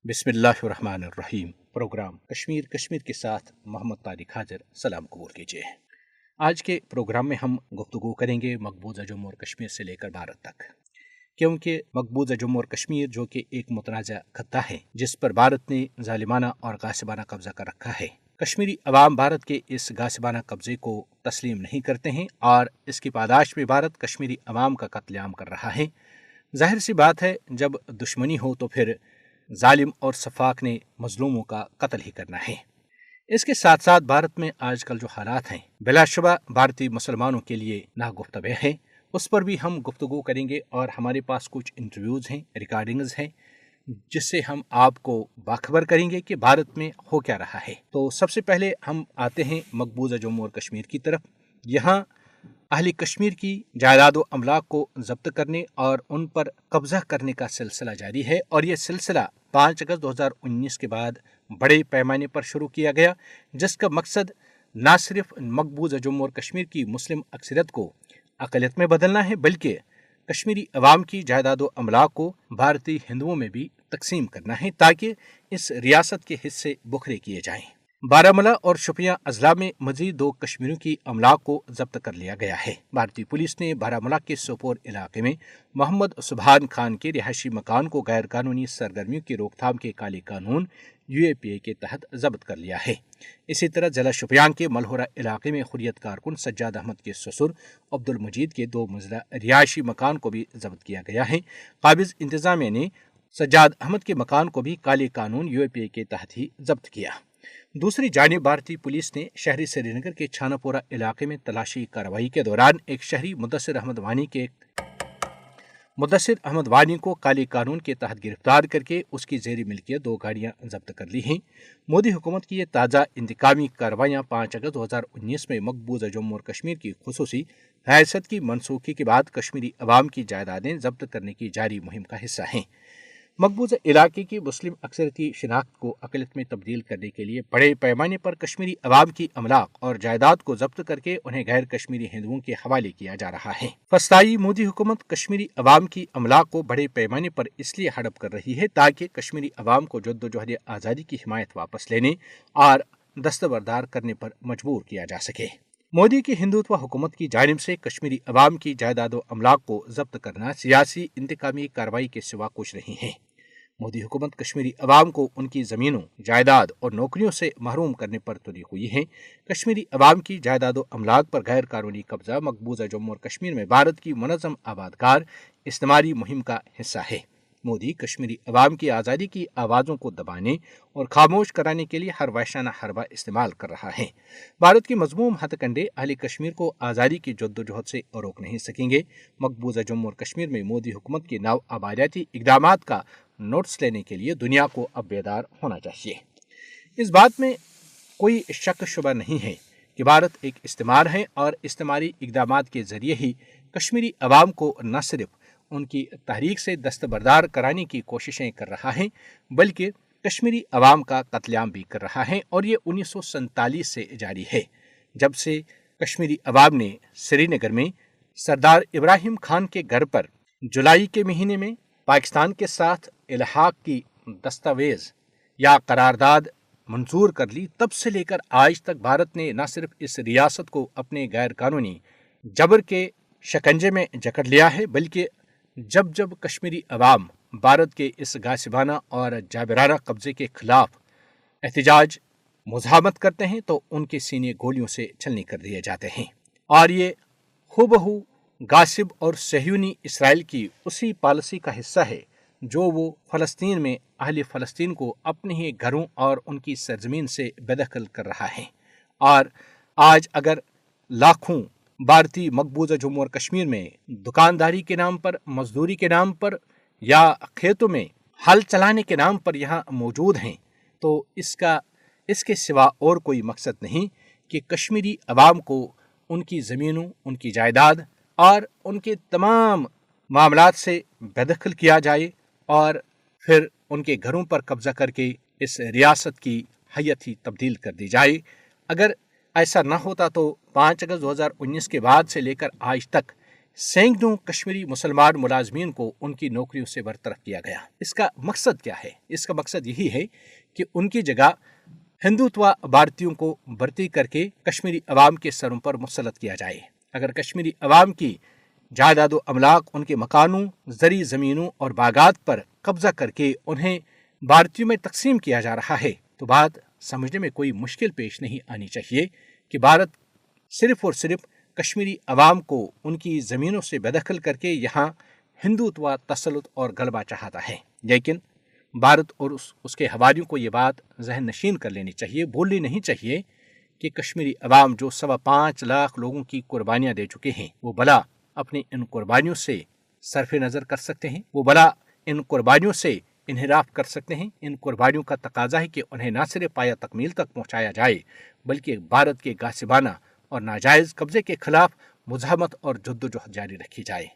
बिस्मिल्लाहिर्रहमानिर्रहीम। प्रोग्राम कश्मीर के साथ मोहम्मद तारिक हाजिर सलाम कबूल कीजिए। आज के प्रोग्राम में हम गुफ्तगू करेंगे मकबूजा जम्मू और कश्मीर से लेकर भारत तक, क्योंकि मकबूजा जम्मू और कश्मीर जो कि एक मुतनाज़ा खत्ता है जिस पर भारत ने जालिमाना और गासिबाना कब्जा कर रखा है, कश्मीरी अवाम भारत के इस गासिबाना कब्जे को तस्लीम नहीं करते हैं और इसकी पादाश में भारत कश्मीरी अवाम का कत्लेआम कर रहा है। जाहिर सी बात है, जब दुश्मनी हो तो फिर जालिम और सफाक ने मजलूमों का कत्ल ही करना है। इसके साथ साथ भारत में आजकल जो हालात हैं बिलाशुबा भारतीय मुसलमानों के लिए नागुफ्तबे हैं, उस पर भी हम गुफ्तगू करेंगे और हमारे पास कुछ इंटरव्यूज़ हैं, रिकॉर्डिंग्स हैं, जिससे हम आपको बाखबर करेंगे कि भारत में हो क्या रहा है। तो सबसे पहले हम आते हैं मकबूजा जम्मू और कश्मीर की तरफ। यहाँ अहले कश्मीर की जायदाद व अमलाक को जब्त करने और उन पर कब्जा करने का सिलसिला जारी है और ये सिलसिला 5 अगस्त 2019 के बाद बड़े पैमाने पर शुरू किया गया, जिसका मकसद न सिर्फ मकबूजा जम्मू और कश्मीर की मुस्लिम अक्सरियत को अक़लियत में बदलना है, बल्कि कश्मीरी अवाम की जायदाद व अमलाक को भारतीय हिंदुओं में भी तकसीम करना है ताकि इस रियासत के हिस्से बुखरे किए जाएं। बारामूला और शोपियां अजला में मजीद 2 कश्मीरियों की अमलाक को जब्त कर लिया गया है। भारतीय पुलिस ने बारामूला के सोपोर इलाके में मोहम्मद सुबहान खान के रिहायशी मकान को गैर कानूनी सरगर्मियों की रोकथाम के काले कानून UAPA के तहत जब्त कर लिया है। इसी तरह जिला शोपियां के मलहोरा इलाके में हुर्रियत कारकुन सज्जाद अहमद के ससुर अब्दुल मजीद के 2 मंजिला रिहायशी मकान को भी जब्त किया गया है। काबिज इंतजामिया ने सज्जाद अहमद के मकान को भी काले कानून UAPA के तहत ही जब्त किया। दूसरी जानिब भारतीय पुलिस ने शहरी श्रीनगर के छानापोरा इलाके में तलाशी कार्रवाई के दौरान एक शहरी मुदस्सिर अहमद वानी को काले कानून के तहत गिरफ्तार करके उसकी जेरी मिल्कियत 2 गाड़ियां जब्त कर ली हैं। मोदी हुकूमत की ये ताज़ा इंतकामी कार्रवाइयाँ 5 अगस्त 2019 में मकबूजा जम्मू और कश्मीर की खुसूसी हैसियत की मनसूखी के बाद कश्मीरी अवाम की जायदादें जब्त करने की जारी मुहिम का हिस्सा हैं। मकबूजा इलाके की मुस्लिम अक्सरियती शिनाख्त को अक़लियत में तब्दील करने के लिए बड़े पैमाने पर कश्मीरी अवाम की अमलाक और जायदाद को जब्त करके उन्हें गैर कश्मीरी हिंदुओं के हवाले किया जा रहा है। फस्ताई मोदी हुकूमत कश्मीरी अवाम की अमलाक को बड़े पैमाने पर इसलिए हड़प कर रही है ताकि कश्मीरी अवाम को जद्दोजहद आज़ादी की हिमायत वापस लेने और दस्तबरदार करने पर मजबूर किया जा सके। मोदी की हिंदुत्व हुकूमत की जानिब से कश्मीरी अवाम की जायदाद व अमलाक को जब्त करना सियासी इंतकामी कार्रवाई के सिवा कुछ नहीं है। मोदी हुकूमत कश्मीरी अवाम को उनकी ज़मीनों, जायदाद और नौकरियों से महरूम करने पर तुली हुई है। कश्मीरी अवाम की जायदाद व अमलाक पर गैर कानूनी कब्जा मकबूजा जम्मू और कश्मीर में भारत की मुनज़्ज़म आबादकार इस्तेमारी मुहिम का हिस्सा है। मोदी कश्मीरी अवाम की आज़ादी की आवाज़ों को दबाने और खामोश कराने के लिए हर वहशाना हरबा इस्तेमाल कर रहा है। भारत की मज़मूम हथकंडे अहले कश्मीर को आज़ादी की जद्दोजहद से रोक नहीं सकेंगे। मकबूजा जम्मू और कश्मीर में मोदी हुकूमत के नव आबादियाती इक़दामात का नोट्स लेने के लिए दुनिया को अब बेदार होना चाहिए। इस बात में कोई शक शुबा नहीं है कि भारत एक इस्तेमार है और इस्तेमारी इक़दामात के ज़रिए ही कश्मीरी अवाम को न सिर्फ उनकी तहरीक से दस्तबरदार कराने की कोशिशें कर रहा है, बल्कि कश्मीरी अवाम का कत्लेआम भी कर रहा है और ये 1947 से जारी है, जब से कश्मीरी अवाम ने श्रीनगर में सरदार इब्राहिम खान के घर पर जुलाई के महीने में पाकिस्तान के साथ इल्हाक की दस्तावेज या करारदाद मंजूर कर ली, तब से लेकर आज तक भारत ने न सिर्फ इस रियासत को अपने गैर कानूनी जबर के शिकंजे में जकड़ लिया है, बल्कि जब जब कश्मीरी अवाम भारत के इस गासिबाना और जाबिराना कब्जे के खिलाफ एहतजाज मुज़ाहमत करते हैं तो उनके सीने गोलियों से छलनी कर दिए जाते हैं। और ये हूबहू गासिब और सहयूनी इसराइल की उसी पॉलिसी का हिस्सा है जो वो फ़लस्तीन में अहले फ़लस्तीन को अपने ही घरों और उनकी सरजमीन से बेदखल कर रहा है। और आज अगर लाखों भारतीय मकबूजा जम्मू और कश्मीर में दुकानदारी के नाम पर, मजदूरी के नाम पर या खेतों में हल चलाने के नाम पर यहाँ मौजूद हैं, तो इसके सिवा और कोई मकसद नहीं कि कश्मीरी अवाम को उनकी ज़मीनों, उनकी जायदाद और उनके तमाम मामलात से बेदखल किया जाए और फिर उनके घरों पर कब्जा करके इस रियासत की हैयत ही तब्दील कर दी जाए। अगर ऐसा न होता तो 5 अगस्त 2019 के बाद से लेकर आज तक सैकड़ों कश्मीरी मुसलमान मुलाजमीन को उनकी नौकरियों से बरतरफ किया गया। इसका मकसद क्या है? इसका मकसद यही है कि उनकी जगह हिंदुत्व भारतीयों को भर्ती करके कश्मीरी अवाम के सरों पर मुसलत किया जाए। अगर कश्मीरी अवाम की जायदाद अमलाक, उनके मकानों, ज़री ज़मीनों और बागात पर कब्जा करके उन्हें भारतीयों में तकसीम किया जा रहा है, तो बात समझने में कोई मुश्किल पेश नहीं आनी चाहिए कि भारत सिर्फ और सिर्फ कश्मीरी अवाम को उनकी ज़मीनों से बेदखल करके यहाँ हिंदुत्व, तसल्लुत और गलबा चाहता है। लेकिन भारत और उसके हवालियों को ये बात जहन नशीन कर लेनी चाहिए, भूलनी नहीं चाहिए कि कश्मीरी अवाम जो 5.25 लाख लोगों की कुर्बानियाँ दे चुके हैं, वो भला अपनी इन कुर्बानियों से सरफ नज़र कर सकते हैं? वो भला इन कुर्बानियों से इन्हिराफ कर सकते हैं? इन कुर्बानियों का तकाजा है कि उन्हें न सिर्फ पाया तकमील तक पहुँचाया जाए, बल्कि भारत के गासिबाना और नाजायज़ कब्जे के खिलाफ मुज़ाहमत और जद्दोजहद जारी रखी जाए।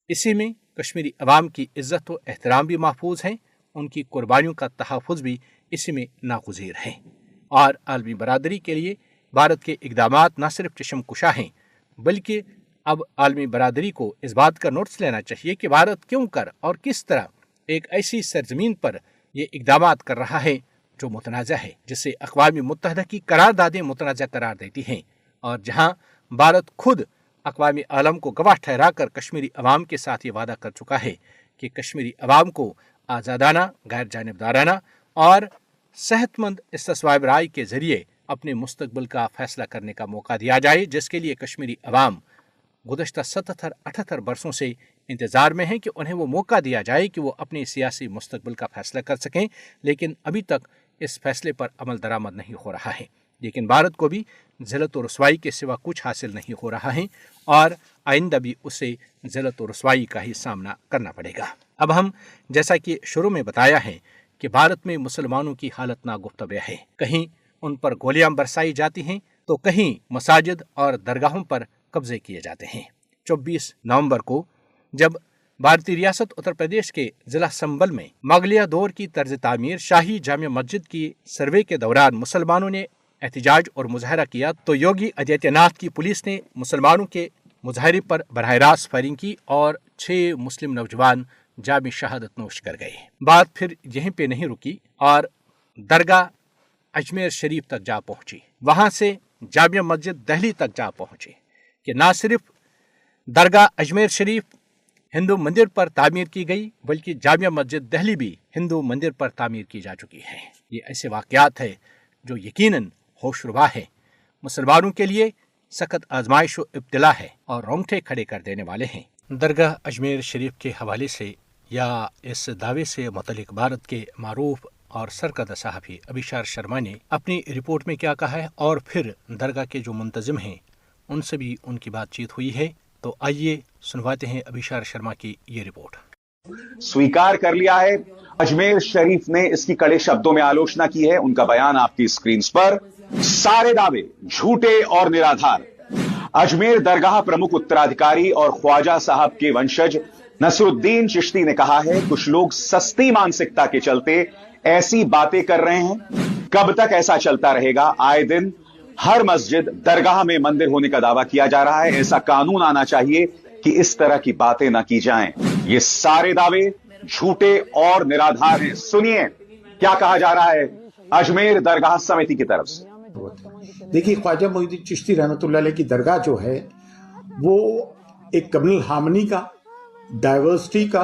इसी में कश्मीरी अवाम की इज्जत व एहतराम भी महफूज है, उनकी कुर्बानियों का तहफ़्फ़ुज़ भी इसी में नागुज़ीर है। और आलमी बरादरी के लिए भारत के इक़दामात न सिर्फ चश्म कुशा हैं, बल्कि अब आलमी बरादरी को इस बात का नोटिस लेना चाहिए कि भारत क्यों कर और किस तरह एक ऐसी सरजमीन पर ये इक़दामात कर रहा है जो मुतनाज़ा है, जिसे अक़वाम मुत्तहिदा की करारदादें मुतनाज़ा करार देती हैं, और जहाँ भारत खुद अक़वाम आलम को गवाह ठहरा कर कश्मीरी अवाम के साथ ये वादा कर चुका है कि कश्मीरी अवाम को आज़ादाना, गैर जानिबदाराना और सेहतमंद इस्तिस्वाब राय के ज़रिए अपने मुस्तक़बिल का फ़ैसला करने का मौका दिया जाए, जिसके लिए कश्मीरी अवाम गुज़श्ता 77-78 बरसों से इंतज़ार में है कि उन्हें वो मौका दिया जाए कि वो अपने सियासी मुस्तक़बिल का फ़ैसला कर सकें। लेकिन अभी तक इस फैसले पर अमल दरामद नहीं हो रहा है। लेकिन भारत को भी ज़िल्लत और रुसवाई के सिवा कुछ हासिल नहीं हो रहा है और आइंदा भी उसे ज़िल्लत और रुसवाई का ही सामना करना पड़ेगा। अब हम, जैसा कि शुरू में बताया है, कि भारत में मुसलमानों की हालत नागुफ्तबे है। कहीं उन पर गोलियां बरसाई जाती हैं, तो कहीं मसाजिद और दरगाहों पर कब्जे किए जाते हैं। 24 नवंबर को जब भारतीय रियासत उत्तर प्रदेश के जिला संबल में मुगलिया दौर की तर्ज तामीर शाही जामिया मस्जिद की सर्वे के दौरान मुसलमानों ने एहतिजाज और मुजाहरा किया, तो योगी आदित्यनाथ की पुलिस ने मुसलमानों के मुजाहरे पर बराह रास्त फायरिंग की और 6 मुस्लिम नौजवान जामी शहादत नोश कर गए। बात फिर यहीं पे नहीं रुकी और दरगाह अजमेर शरीफ तक जा पहुंची। वहां से जामिया मस्जिद दिल्ली तक जा पहुंची कि ना सिर्फ दरगाह अजमेर शरीफ हिंदू मंदिर पर तामीर की गई, बल्कि जामिया मस्जिद दिल्ली भी हिंदू मंदिर पर तामीर की जा चुकी है। ये ऐसे वाक़यात है जो यकीनन होशरुबा है, मुसलमानों के लिए सख्त आजमाइश व इब्तिला है और रोंगटे खड़े कर देने वाले हैं। दरगाह अजमेर शरीफ के हवाले से या इस दावे से मुतल्लिक भारत के मारूफ और सरकर्दा सहाफ़ी अभिशार शर्मा ने अपनी रिपोर्ट में क्या कहा है, और फिर दरगाह के जो मुंतजिम हैं उनसे भी उनकी बातचीत हुई है। तो आइए सुनवाते हैं अभिशार शर्मा की ये रिपोर्ट। स्वीकार कर लिया है, अजमेर शरीफ ने इसकी कड़े शब्दों में आलोचना की है। उनका बयान आपकी स्क्रीन पर। सारे दावे झूठे और निराधार। अजमेर दरगाह प्रमुख उत्तराधिकारी और ख्वाजा साहब के वंशज नसरुद्दीन चिश्ती ने कहा है, कुछ लोग सस्ती मानसिकता के चलते ऐसी बातें कर रहे हैं। कब तक ऐसा चलता रहेगा? आए दिन हर मस्जिद दरगाह में मंदिर होने का दावा किया जा रहा है। ऐसा कानून आना चाहिए कि इस तरह की बातें ना की जाएं। ये सारे दावे झूठे और निराधार हैं। सुनिए क्या कहा जा रहा है अजमेर दरगाह समिति की तरफ से। देखिए, ख्वाजा मोइनुद्दीन चिश्ती रहमतुल्लाह अलैह की दरगाह जो है वो एक कमल हार्मनी का, डाइवर्सिटी का